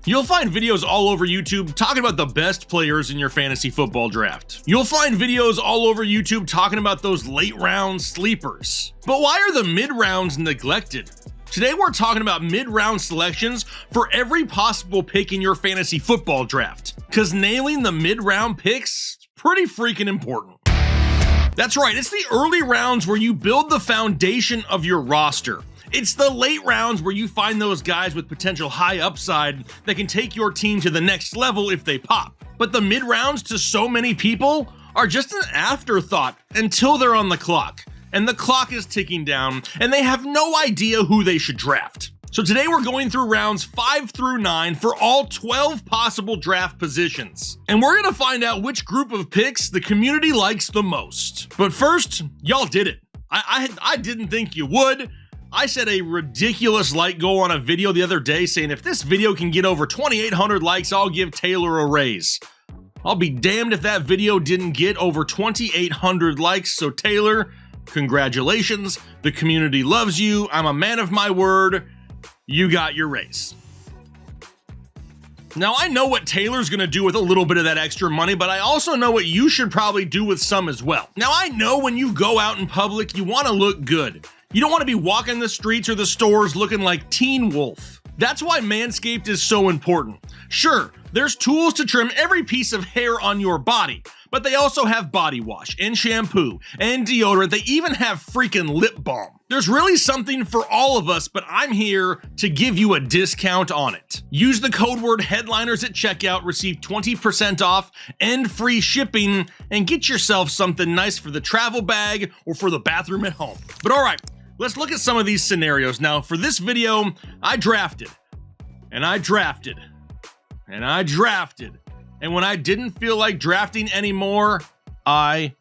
You'll find videos all over YouTube talking about the best players in your fantasy football draft. You'll find videos all over YouTube talking about those late round sleepers. But why are the mid rounds neglected? Today we're talking about mid-round selections for every possible pick in your fantasy football draft. Cause nailing the mid-round picks is pretty freaking important. That's right, it's the early rounds where you build the foundation of your roster. It's the late rounds where you find those guys with potential high upside that can take your team to the next level if they pop. But the mid rounds to so many people are just an afterthought until they're on the clock. And the clock is ticking down and they have no idea who they should draft. So today we're going through rounds 5 through 9 for all 12 possible draft positions. And we're gonna find out which group of picks the community likes the most. But first, y'all did it. I didn't think you would. I set a ridiculous like goal on a video the other day saying if this video can get over 2,800 likes, I'll give Taylor a raise. I'll be damned if that video didn't get over 2,800 likes, so Taylor, congratulations. The community loves you. I'm a man of my word. You got your raise. Now, I know what Taylor's gonna do with a little bit of that extra money, but I also know what you should probably do with some as well. Now, I know when you go out in public, you wanna look good. You don't wanna be walking the streets or the stores looking like Teen Wolf. That's why Manscaped is so important. Sure, there's tools to trim every piece of hair on your body, but they also have body wash and shampoo and deodorant. They even have freaking lip balm. There's really something for all of us, but I'm here to give you a discount on it. Use the code word headliners at checkout, receive 20% off and free shipping, and get yourself something nice for the travel bag or for the bathroom at home. But all right, let's look at some of these scenarios. Now, for this video, I drafted, and I drafted, and I drafted. And when I didn't feel like drafting anymore, I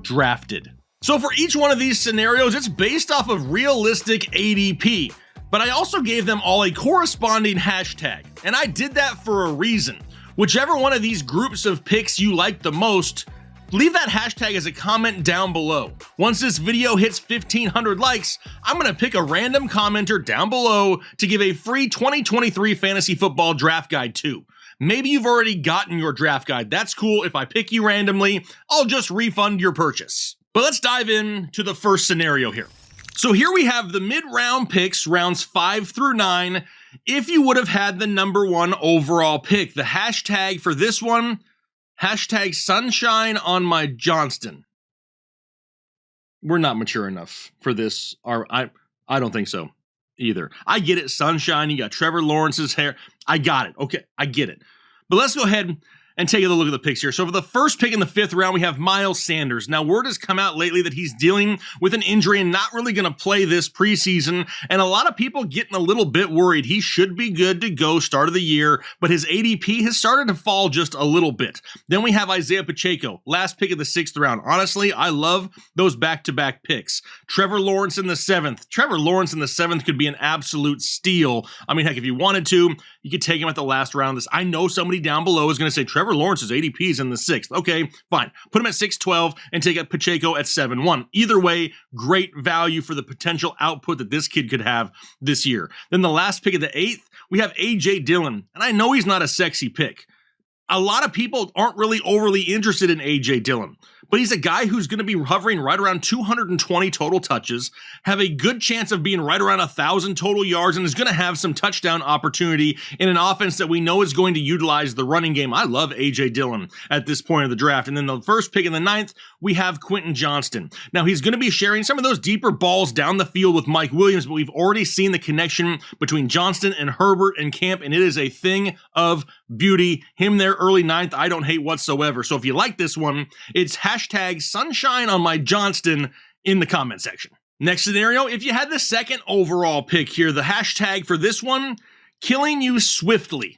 drafted. So for each one of these scenarios, it's based off of realistic ADP, but I also gave them all a corresponding hashtag. And I did that for a reason. Whichever one of these groups of picks you like the most, leave that hashtag as a comment down below. Once this video hits 1,500 likes, I'm gonna pick a random commenter down below to give a free 2023 fantasy football draft guide to. Maybe you've already gotten your draft guide. That's cool. If I pick you randomly, I'll just refund your purchase. But let's dive in to the first scenario here. So here we have the mid-round picks, rounds 5 through 9. If you would have had the number 1 overall pick, the hashtag for this one, hashtag sunshine on my Johnston. We're not mature enough for this. I don't think so either. I get it, sunshine, you got Trevor Lawrence's hair. I got it. Okay, I get it. But let's go ahead and take a look at the picks here. So for the first pick in the 5th round, we have Miles Sanders. Now, word has come out lately that he's dealing with an injury and not really going to play this preseason. And a lot of people getting a little bit worried. He should be good to go start of the year, but his ADP has started to fall just a little bit. Then we have Isaiah Pacheco, last pick of the 6th round. Honestly, I love those back-to-back picks. Trevor Lawrence in the 7th. Trevor Lawrence in the 7th could be an absolute steal. I mean, heck, if you wanted to, you could take him at the last round. I know somebody down below is going to say Trevor Lawrence's ADP is in the 6th. Okay, fine. Put him at 6-12 and take Pacheco at 7-1. Either way, great value for the potential output that this kid could have this year. Then the last pick of the 8th, we have A.J. Dillon. And I know he's not a sexy pick. A lot of people aren't really overly interested in A.J. Dillon, but he's a guy who's going to be hovering right around 220 total touches, have a good chance of being right around 1,000 total yards, and is going to have some touchdown opportunity in an offense that we know is going to utilize the running game. I love A.J. Dillon at this point of the draft. And then the first pick in the 9th, we have Quentin Johnston. Now, he's going to be sharing some of those deeper balls down the field with Mike Williams, but we've already seen the connection between Johnston and Herbert in camp, and it is a thing of beauty. Him there early 9th, I don't hate whatsoever. So if you like this one, it's hashtag sunshine on my Johnston in the comment section. Next scenario, if you had the 2nd overall pick here, the hashtag for this one, killing you swiftly.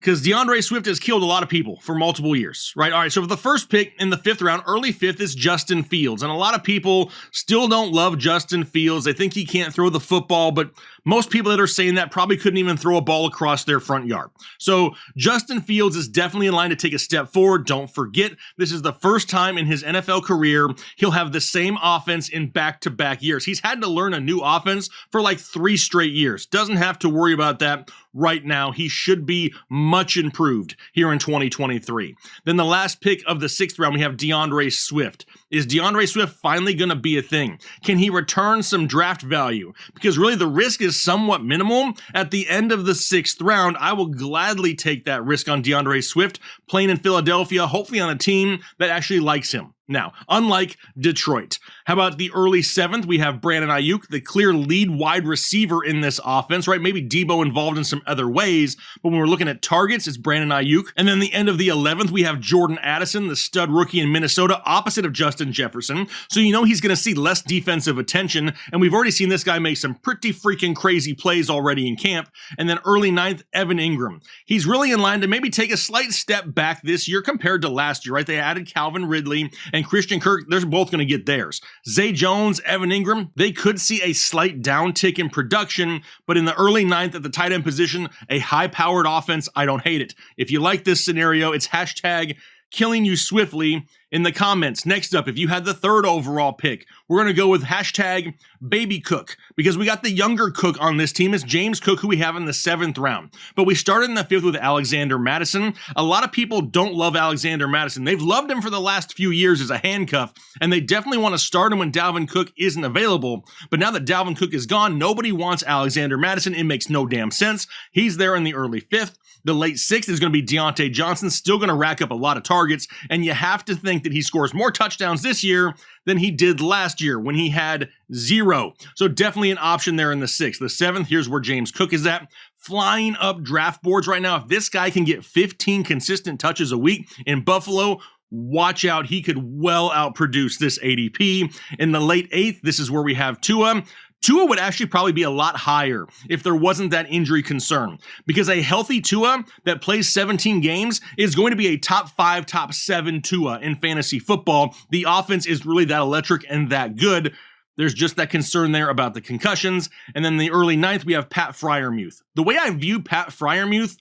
Because DeAndre Swift has killed a lot of people for multiple years, right? All right, so for the first pick in the 5th round, early 5th is Justin Fields. And a lot of people still don't love Justin Fields. They think he can't throw the football, but Most people that are saying that probably couldn't even throw a ball across their front yard. So Justin Fields is definitely in line to take a step forward. Don't forget, this is the first time in his NFL career he'll have the same offense in back-to-back years. He's had to learn a new offense for like 3 straight years. Doesn't have to worry about that right now. He should be much improved here in 2023. Then the last pick of the 6th round, we have DeAndre Swift. Is DeAndre Swift finally going to be a thing? Can he return some draft value? Because really the risk is somewhat minimal. At the end of the 6th round, I will gladly take that risk on DeAndre Swift, playing in Philadelphia, hopefully on a team that actually likes him. Now, unlike Detroit, how about the early 7th? We have Brandon Ayuk, the clear lead wide receiver in this offense, right? Maybe Debo involved in some other ways, but when we're looking at targets, it's Brandon Ayuk. And then the end of the 11th, we have Jordan Addison, the stud rookie in Minnesota, opposite of Justin Jefferson. So you know he's going to see less defensive attention, and we've already seen this guy make some pretty freaking crazy plays already in camp. And then early 9th, Evan Ingram. He's really in line to maybe take a slight step back this year compared to last year, right? They added Calvin Ridley and Christian Kirk. They're both going to get theirs. Zay Jones, Evan Ingram, they could see a slight downtick in production, but in the early 9th at the tight end position, a high-powered offense, I don't hate it. If you like this scenario, it's hashtag killing you swiftly in the comments. Next up, if you had the 3rd overall pick, we're going to go with hashtag baby Cook, because we got the younger Cook on this team. It's James Cook, who we have in the 7th round. But we started in the 5th with Alexander Mattison. A lot of people don't love Alexander Mattison. They've loved him for the last few years as a handcuff, and they definitely want to start him when Dalvin Cook isn't available. But now that Dalvin Cook is gone, nobody wants Alexander Mattison. It makes no damn sense. He's there in the early 5th. The late 6th is going to be Deontay Johnson, still going to rack up a lot of targets, and you have to think that he scores more touchdowns this year than he did last year when he had 0. So definitely an option there in the 6th. The 7th, here's where James Cook is at. Flying up draft boards right now. If this guy can get 15 consistent touches a week in Buffalo, watch out. He could well outproduce this ADP. In the late 8th, this is where we have Tua. Tua would actually probably be a lot higher if there wasn't that injury concern, because a healthy Tua that plays 17 games is going to be a top 5, top 7 Tua in fantasy football. The offense is really that electric and that good. There's just that concern there about the concussions. And then the early 9th, we have Pat Freiermuth. The way I view Pat Freiermuth,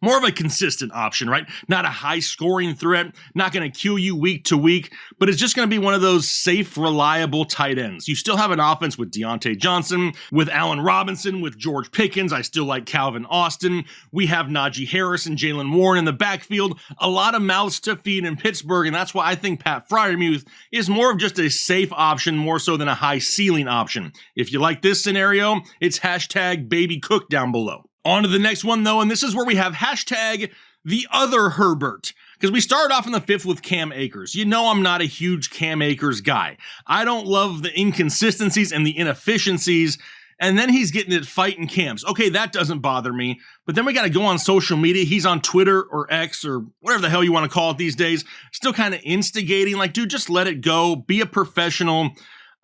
more of a consistent option, right? Not a high-scoring threat, not going to kill you week to week, but it's just going to be one of those safe, reliable tight ends. You still have an offense with Deontay Johnson, with Allen Robinson, with George Pickens. I still like Calvin Austin. We have Najee Harris and Jaylen Warren in the backfield. A lot of mouths to feed in Pittsburgh, and that's why I think Pat Freiermuth is more of just a safe option, more so than a high-ceiling option. If you like this scenario, it's hashtag baby Cook down below. On to the next one, though, and this is where we have hashtag the other Herbert. Because we started off in the 5th with Cam Akers. You know I'm not a huge Cam Akers guy. I don't love the inconsistencies and the inefficiencies, and then he's getting it fighting camps. Okay, that doesn't bother me, but then we got to go on social media. He's on Twitter or X or whatever the hell you want to call it these days, still kind of instigating, like, dude, just let it go. Be a professional.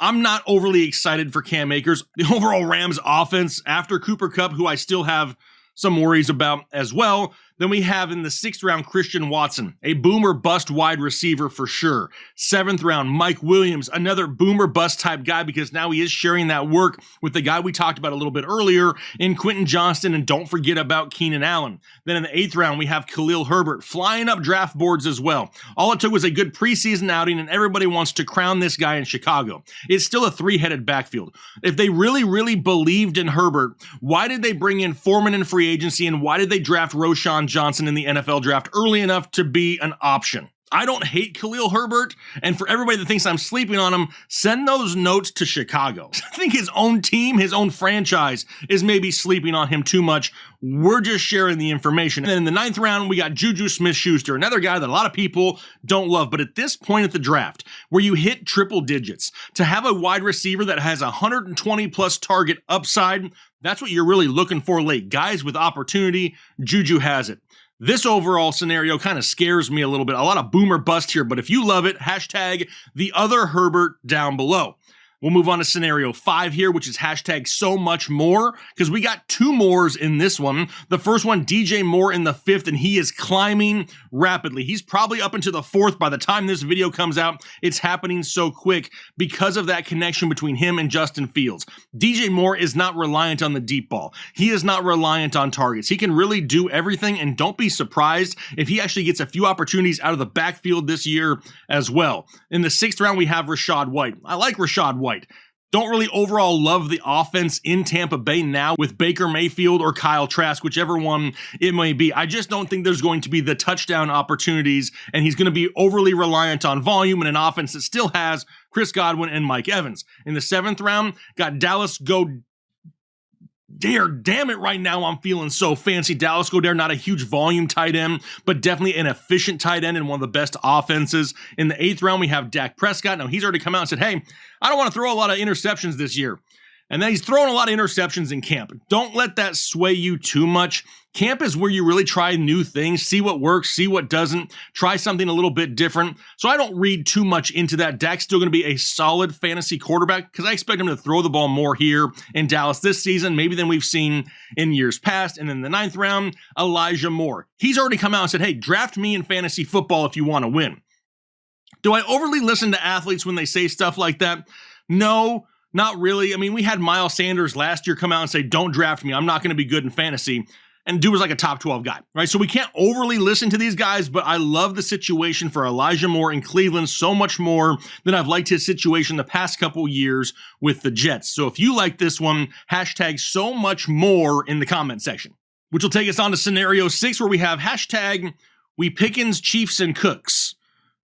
I'm not overly excited for Cam Akers. The overall Rams offense after Cooper Kupp, who I still have some worries about as well. Then we have in the 6th round, Christian Watson, a boomer bust wide receiver for sure. 7th round, Mike Williams, another boomer bust type guy, because now he is sharing that work with the guy we talked about a little bit earlier in Quentin Johnston, and don't forget about Keenan Allen. Then in the 8th round, we have Khalil Herbert flying up draft boards as well. All it took was a good preseason outing, and everybody wants to crown this guy in Chicago. It's still a 3-headed backfield. If they really, really believed in Herbert, why did they bring in Foreman in free agency, and why did they draft Roschon Johnson in the NFL draft early enough to be an option? I don't hate Khalil Herbert, and for everybody that thinks I'm sleeping on him, send those notes to Chicago. I think his own team, his own franchise, is maybe sleeping on him too much. We're just sharing the information. And then in the 9th round, we got Juju Smith-Schuster, another guy that a lot of people don't love. But at this point at the draft, where you hit triple digits, to have a wide receiver that has 120-plus target upside, that's what you're really looking for late. Guys with opportunity, Juju has it. This overall scenario kind of scares me a little bit. A lot of boomer bust here, but if you love it, hashtag the other Herbert down below. We'll move on to scenario 5 here, which is hashtag so much more, because we got 2 mores in this one. The first one, DJ Moore in the 5th, and he is climbing rapidly. He's probably up into the 4th by the time this video comes out. It's happening so quick because of that connection between him and Justin Fields. DJ Moore is not reliant on the deep ball. He is not reliant on targets. He can really do everything, and don't be surprised if he actually gets a few opportunities out of the backfield this year as well. In the 6th round, we have Rachaad White. I like Rachaad White. Don't really overall love the offense in Tampa Bay now with Baker Mayfield or Kyle Trask, whichever one it may be. I just don't think there's going to be the touchdown opportunities, and he's going to be overly reliant on volume in an offense that still has Chris Godwin and Mike Evans. In the 7th round, got Dallas Goedert. Damn it, right now I'm feeling so fancy. Dallas Goedert, not a huge volume tight end, but definitely an efficient tight end and one of the best offenses. In the 8th round, we have Dak Prescott. Now, he's already come out and said, hey, I don't want to throw a lot of interceptions this year. And then he's throwing a lot of interceptions in camp. Don't let that sway you too much. Camp is where you really try new things, see what works, see what doesn't, try something a little bit different. So I don't read too much into that. Dak's still going to be a solid fantasy quarterback because I expect him to throw the ball more here in Dallas this season, maybe than we've seen in years past. And in the 9th round, Elijah Moore. He's already come out and said, hey, draft me in fantasy football if you want to win. Do I overly listen to athletes when they say stuff like that? No. Not really. I mean, we had Miles Sanders last year come out and say, don't draft me. I'm not going to be good in fantasy. And dude was like a top 12 guy, right? So we can't overly listen to these guys, but I love the situation for Elijah Moore in Cleveland so much more than I've liked his situation the past couple years with the Jets. So if you like this one, hashtag so much more in the comment section, which will take us on to scenario 6 where we have hashtag we Pickens, Chiefs, and Cooks.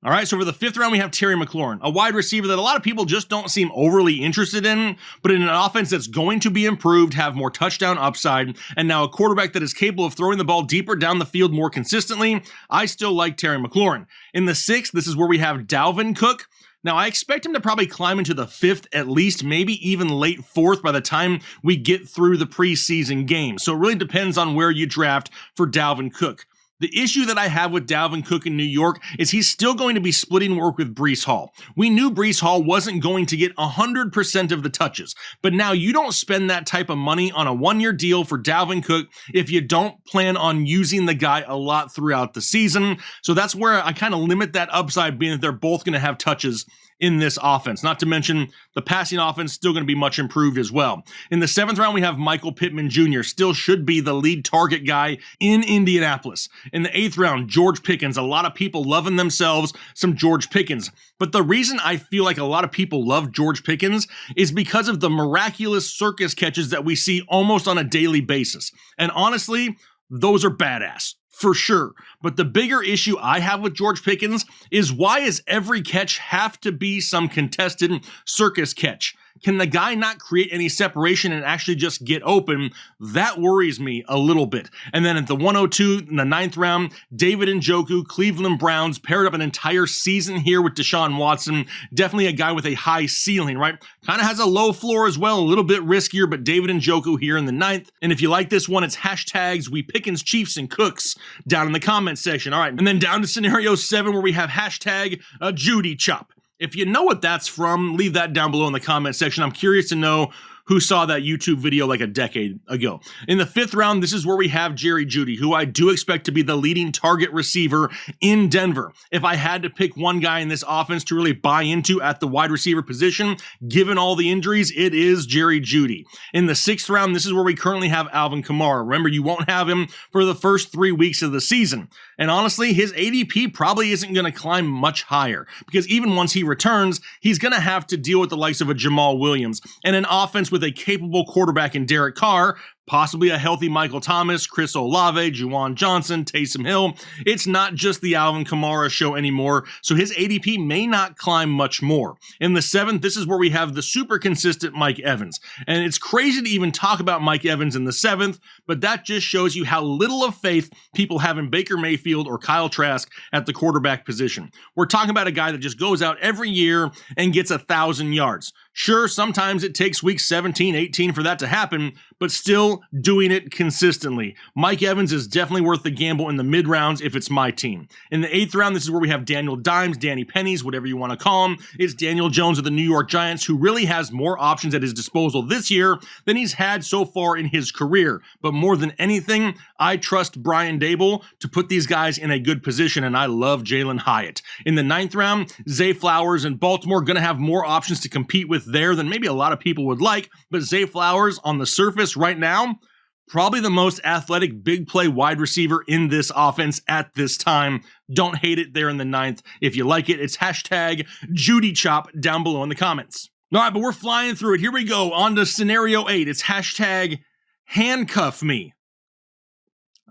All right, so for the 5th round, we have Terry McLaurin, a wide receiver that a lot of people just don't seem overly interested in, but in an offense that's going to be improved, have more touchdown upside, and now a quarterback that is capable of throwing the ball deeper down the field more consistently. I still like Terry McLaurin. In the 6th, this is where we have Dalvin Cook. Now, I expect him to probably climb into the 5th at least, maybe even late 4th by the time we get through the preseason game. So it really depends on where you draft for Dalvin Cook. The issue that I have with Dalvin Cook in New York is he's still going to be splitting work with Breece Hall. We knew Breece Hall wasn't going to get 100% of the touches, but now you don't spend that type of money on a 1-year deal for Dalvin Cook if you don't plan on using the guy a lot throughout the season. So that's where I kind of limit that upside, being that they're both going to have touches in this offense. Not to mention the passing offense still going to be much improved as well. In the 7th round, we have Michael Pittman Jr. Still should be the lead target guy in Indianapolis. In the 8th round, George Pickens. A lot of people loving themselves some George Pickens. But the reason I feel like a lot of people love George Pickens is because of the miraculous circus catches that we see almost on a daily basis. And honestly, those are badass. For sure. But the bigger issue I have with George Pickens is, why does every catch have to be some contested circus catch? Can the guy not create any separation and actually just get open? That worries me a little bit. And then at the 102 in the 9th round, David Njoku, Cleveland Browns, paired up an entire season here with Deshaun Watson. Definitely a guy with a high ceiling, right? Kind of has a low floor as well, a little bit riskier, but David Njoku here in the 9th. And if you like this one, it's hashtags we Pickens, Chiefs, and Cooks down in the comment section. All right, and then down to scenario 7 where we have hashtag Judy Chop. If you know what that's from, leave that down below in the comment section. I'm curious to know who saw that YouTube video like a decade ago. In the 5th round, this is where we have Jerry Jeudy, who I do expect to be the leading target receiver in Denver. If I had to pick one guy in this offense to really buy into at the wide receiver position, given all the injuries, it is Jerry Jeudy. In the 6th round, this is where we currently have Alvin Kamara. Remember, you won't have him for the first 3 weeks of the season. And honestly, his ADP probably isn't going to climb much higher, because even once he returns, he's going to have to deal with the likes of a Jamal Williams and an offense with a capable quarterback in Derek Carr, possibly a healthy Michael Thomas, Chris Olave, Juwan Johnson, Taysom Hill. It's not just the Alvin Kamara show anymore, so his ADP may not climb much more. In the 7th, this is where we have the super consistent Mike Evans. And it's crazy to even talk about Mike Evans in the 7th, but that just shows you how little of faith people have in Baker Mayfield or Kyle Trask at the quarterback position. We're talking about a guy that just goes out every year and gets 1,000 yards. Sure, sometimes it takes week 17, 18 for that to happen, but still doing it consistently. Mike Evans is definitely worth the gamble in the mid rounds if it's my team. In the 8th round, this is where we have Daniel Dimes, Danny Pennies, whatever you want to call him. It's Daniel Jones of the New York Giants, who really has more options at his disposal this year than he's had so far in his career. But more than anything, I trust Brian Daboll to put these guys in a good position, and I love Jalen Hyatt. In the 9th round, Zay Flowers and Baltimore going to have more options to compete with there than maybe a lot of people would like, but Zay Flowers on the surface right now, probably the most athletic big play wide receiver in this offense at this time. Don't hate it there in the 9th. If you like it, it's hashtag Judy Chop down below in the comments. All right, but we're flying through it. Here we go on to scenario 8. It's hashtag handcuff me.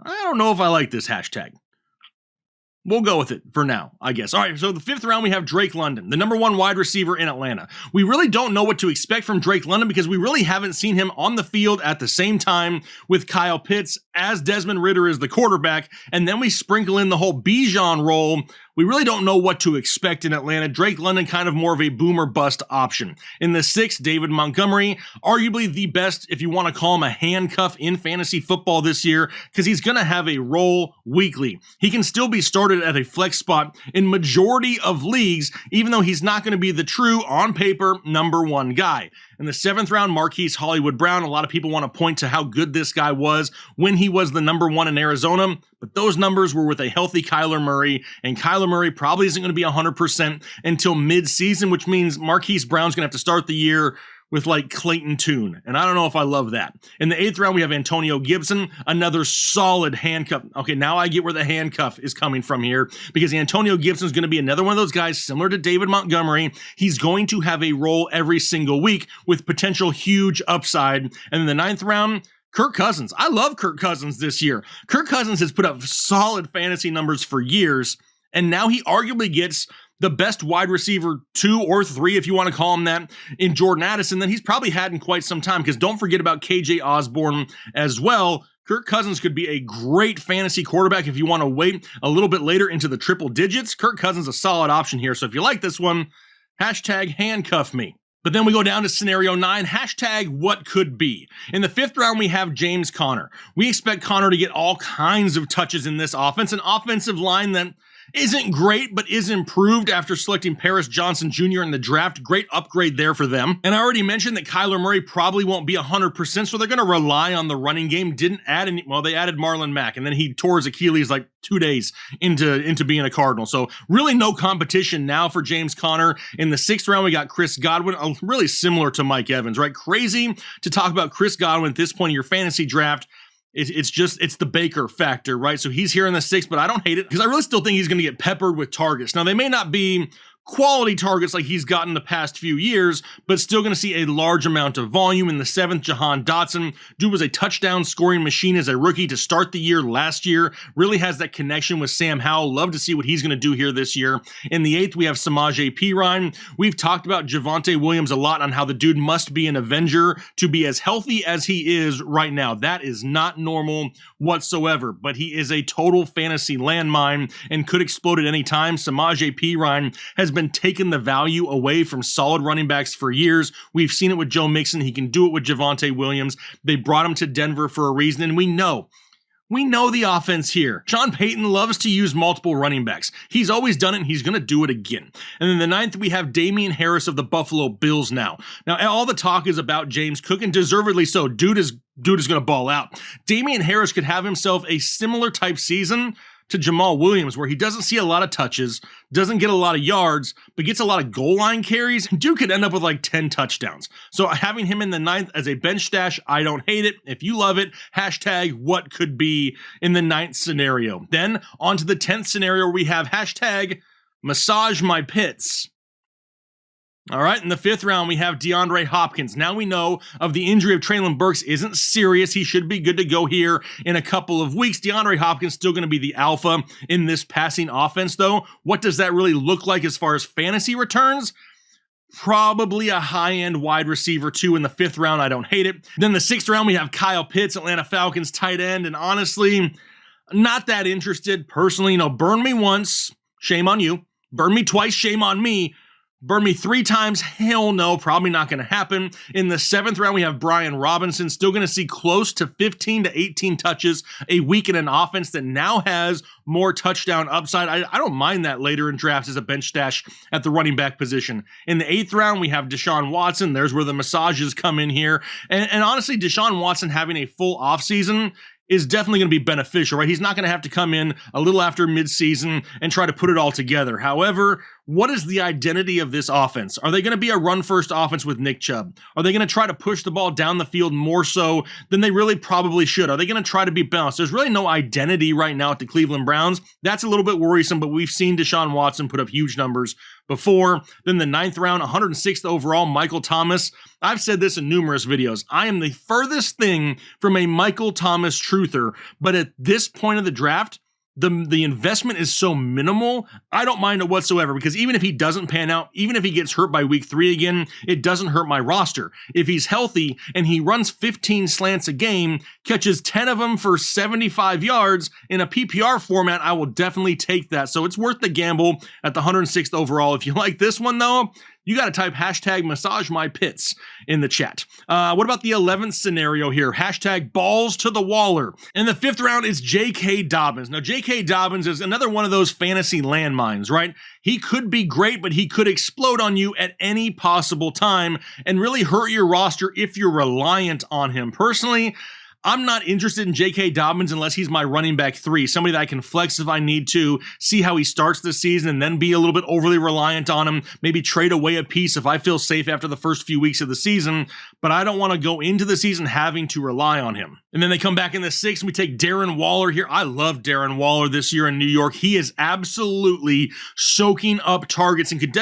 I don't know if I like this hashtag. We'll go with it for now, I guess. All right, so the 5th round, we have Drake London, the number 1 wide receiver in Atlanta. We really don't know what to expect from Drake London because we really haven't seen him on the field at the same time with Kyle Pitts as Desmond Ridder is the quarterback, and then we sprinkle in the whole Bijan role. We really don't know what to expect in Atlanta. Drake London kind of more of a boom or bust option. In the 6th, David Montgomery, arguably the best, if you want to call him a handcuff in fantasy football this year, because he's going to have a role weekly. He can still be started at a flex spot in majority of leagues, even though he's not going to be the true, on paper, number 1 guy. In the 7th round, Marquise Hollywood Brown. A lot of people want to point to how good this guy was when he was the number 1 in Arizona, but those numbers were with a healthy Kyler Murray, and Kyler Murray probably isn't going to be 100% until mid-season, which means Marquise Brown's going to have to start the year with like Clayton Tune, and I don't know if I love that. In the 8th round, we have Antonio Gibson, another solid handcuff. Okay, now I get where the handcuff is coming from here, because Antonio Gibson is going to be another one of those guys similar to David Montgomery. He's going to have a role every single week with potential huge upside. And in the 9th round, Kirk Cousins. I love Kirk Cousins this year. Kirk Cousins has put up solid fantasy numbers for years, and now he arguably gets the best wide receiver 2 or 3, if you want to call him that, in Jordan Addison, that he's probably had in quite some time, because don't forget about KJ Osborne as well. Kirk Cousins could be a great fantasy quarterback if you want to wait a little bit later into the triple digits. Kirk Cousins is a solid option here, so if you like this one, hashtag handcuff me. But then we go down to scenario 9, hashtag what could be. In the 5th round, we have James Conner. We expect Conner to get all kinds of touches in this offense, an offensive line that isn't great, but is improved after selecting Paris Johnson Jr. in the draft. Great upgrade there for them. And I already mentioned that Kyler Murray probably won't be 100%, so they're going to rely on the running game. Didn't add any, well, they added Marlon Mack, and then he tore his Achilles like 2 days into being a Cardinal. So really no competition now for James Conner. In the 6th round, we got Chris Godwin, really similar to Mike Evans, right? Crazy to talk about Chris Godwin at this point in your fantasy draft. It's the Baker factor, right? So he's here in the 6th, but I don't hate it because I really still think he's going to get peppered with targets. Now, they may not be quality targets like he's gotten the past few years, but still going to see a large amount of volume. In the 7th, Jahan Dotson. Dude was a touchdown scoring machine as a rookie to start the year last year. Really has that connection with Sam Howell. Love to see what he's going to do here this year. In the 8th, we have Samaje Perine. We've talked about Javonte Williams a lot on how the dude must be an Avenger to be as healthy as he is right now. That is not normal whatsoever, but he is a total fantasy landmine and could explode at any time. Samaje Perine has been taking the value away from solid running backs for years. We've seen it with Joe Mixon. He can do it with Javonte Williams. They brought him to Denver for a reason, and we know the offense here. Sean Payton loves to use multiple running backs. He's always done it, and he's going to do it again. And in the 9th, we have Damian Harris of the Buffalo Bills now. Now, all the talk is about James Cook, and deservedly so. Dude is going to ball out. Damian Harris could have himself a similar type season to Jamal Williams, where he doesn't see a lot of touches, doesn't get a lot of yards, but gets a lot of goal line carries. Dude could end up with like 10 touchdowns. So having him in the 9th as a bench stash, I don't hate it. If you love it, hashtag what could be in the 9th scenario. Then on to the 10th scenario, where we have hashtag massage my pits. All right, in the 5th round, we have DeAndre Hopkins. Now we know of the injury of Treylon Burks isn't serious. He should be good to go here in a couple of weeks. DeAndre Hopkins still going to be the alpha in this passing offense, though. What does that really look like as far as fantasy returns? Probably a high-end wide receiver, too, in the 5th round. I don't hate it. Then the 6th round, we have Kyle Pitts, Atlanta Falcons tight end, and honestly, not that interested. Personally, burn me once, shame on you. Burn me twice, shame on me. Burn me 3 times? Hell no, probably not going to happen. In the 7th round, we have Brian Robinson, still going to see close to 15 to 18 touches a week in an offense that now has more touchdown upside. I don't mind that later in drafts as a bench stash at the running back position. In the 8th round, we have Deshaun Watson. There's where the massages come in here. And honestly, Deshaun Watson having a full offseason is definitely going to be beneficial, right? He's not going to have to come in a little after midseason and try to put it all together. However, what is the identity of this offense? Are they going to be a run-first offense with Nick Chubb? Are they going to try to push the ball down the field more so than they really probably should? Are they going to try to be balanced? There's really no identity right now at the Cleveland Browns. That's a little bit worrisome, but we've seen Deshaun Watson put up huge numbers before. Then the 9th round, 106th overall, Michael Thomas. I've said this in numerous videos. I am the furthest thing from a Michael Thomas truther, but at this point of the draft, the investment is so minimal, I don't mind it whatsoever, because even if he doesn't pan out, even if he gets hurt by week 3 again, it doesn't hurt my roster. If he's healthy and he runs 15 slants a game, catches 10 of them for 75 yards in a PPR format, I will definitely take that. So it's worth the gamble at the 106th overall. If you like this one though, you got to type hashtag massage my pits in the chat. What about the 11th scenario here? Hashtag balls to the Waller. In the 5th round, it's J.K. Dobbins. Now, J.K. Dobbins is another one of those fantasy landmines, right? He could be great, but he could explode on you at any possible time and really hurt your roster if you're reliant on him. Personally, I'm not interested in J.K. Dobbins unless he's my running back 3, somebody that I can flex if I need to, see how he starts the season, and then be a little bit overly reliant on him, maybe trade away a piece if I feel safe after the first few weeks of the season, but I don't want to go into the season having to rely on him. And then they come back in the 6th, and we take Darren Waller here. I love Darren Waller this year in New York. He is absolutely soaking up targets and could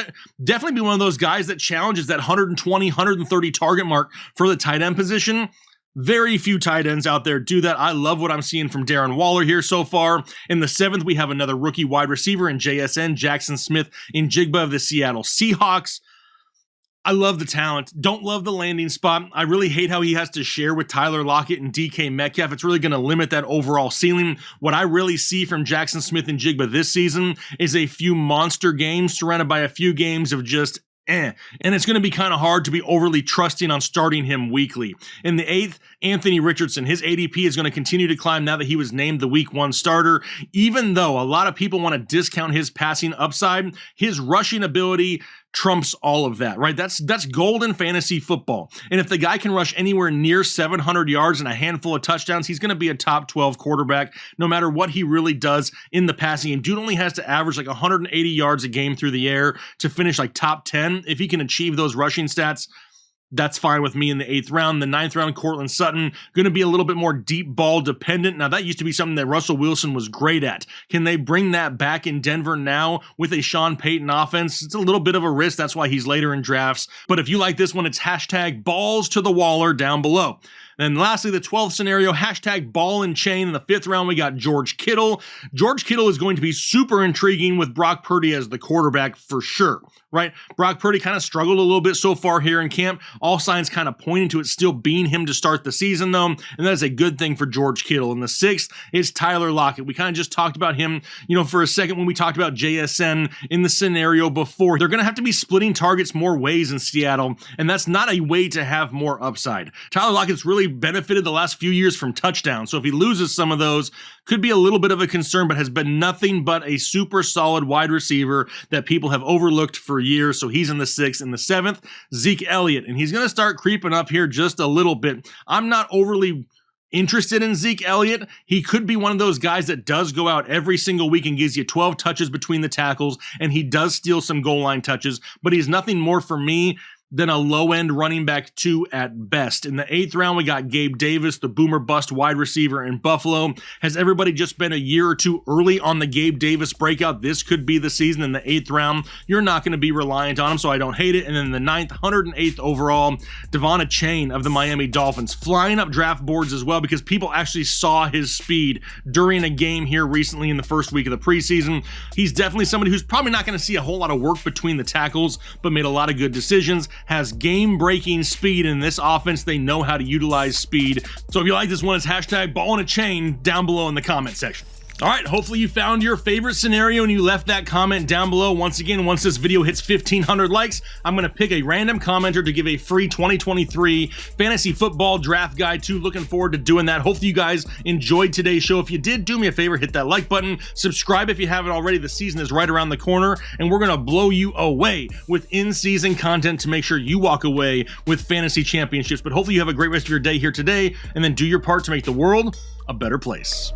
definitely be one of those guys that challenges that 120, 130 target mark for the tight end position. Very few tight ends out there do that. I love what I'm seeing from Darren Waller here so far. In the 7th, we have another rookie wide receiver in JSN, Jackson Smith-Njigba of the Seattle Seahawks. I love the talent. Don't love the landing spot. I really hate how he has to share with Tyler Lockett and DK Metcalf. It's really going to limit that overall ceiling. What I really see from Jackson Smith-Njigba this season is a few monster games surrounded by a few games of just and it's going to be kind of hard to be overly trusting on starting him weekly. In the 8th, Anthony Richardson. His ADP is going to continue to climb now that he was named the week 1 starter. Even though a lot of people want to discount his passing upside, his rushing ability trumps all of that, right? That's gold in fantasy football. And if the guy can rush anywhere near 700 yards and a handful of touchdowns, he's going to be a top 12 quarterback no matter what he really does in the passing game. Dude only has to average like 180 yards a game through the air to finish like top 10. If he can achieve those rushing stats, that's fine with me in the 8th round. The 9th round, Cortland Sutton, going to be a little bit more deep ball dependent. Now, that used to be something that Russell Wilson was great at. Can they bring that back in Denver now with a Sean Payton offense? It's a little bit of a risk. That's why he's later in drafts. But if you like this one, it's hashtag balls to the Waller down below. And lastly, the 12th scenario, hashtag ball and chain. In the 5th round, we got George Kittle. George Kittle is going to be super intriguing with Brock Purdy as the quarterback for sure, right? Brock Purdy kind of struggled a little bit so far here in camp. All signs kind of pointing to it still being him to start the season, though, and that is a good thing for George Kittle. In the 6th is Tyler Lockett. We kind of just talked about him, for a second when we talked about JSN in the scenario before. They're going to have to be splitting targets more ways in Seattle, and that's not a way to have more upside. Tyler Lockett's really benefited the last few years from touchdowns, so if he loses some of those, could be a little bit of a concern, but has been nothing but a super solid wide receiver that people have overlooked for years. So he's in the 6th. In the 7th, Zeke Elliott, and he's going to start creeping up here just a little bit. I'm not overly interested in Zeke Elliott. He could be one of those guys that does go out every single week and gives you 12 touches between the tackles, and he does steal some goal line touches, but he's nothing more for me than a low-end running back 2 at best. In the 8th round, we got Gabe Davis, the boomer bust wide receiver in Buffalo. Has everybody just been a year or two early on the Gabe Davis breakout? This could be the season. In the 8th round, you're not going to be reliant on him, so I don't hate it. And then the 9th, 108th overall, Devon Achane of the Miami Dolphins, flying up draft boards as well because people actually saw his speed during a game here recently in the first week of the preseason. He's definitely somebody who's probably not going to see a whole lot of work between the tackles, but made a lot of good decisions. Has game-breaking speed in this offense. They know how to utilize speed. So if you like this one, it's hashtag ball and a chain down below in the comment section. All right, hopefully you found your favorite scenario and you left that comment down below. Once again, once this video hits 1,500 likes, I'm going to pick a random commenter to give a free 2023 fantasy football draft guide to. Looking forward to doing that. Hopefully you guys enjoyed today's show. If you did, do me a favor, hit that like button, subscribe if you haven't already. The season is right around the corner, and we're going to blow you away with in-season content to make sure you walk away with fantasy championships. But hopefully you have a great rest of your day here today, and then do your part to make the world a better place.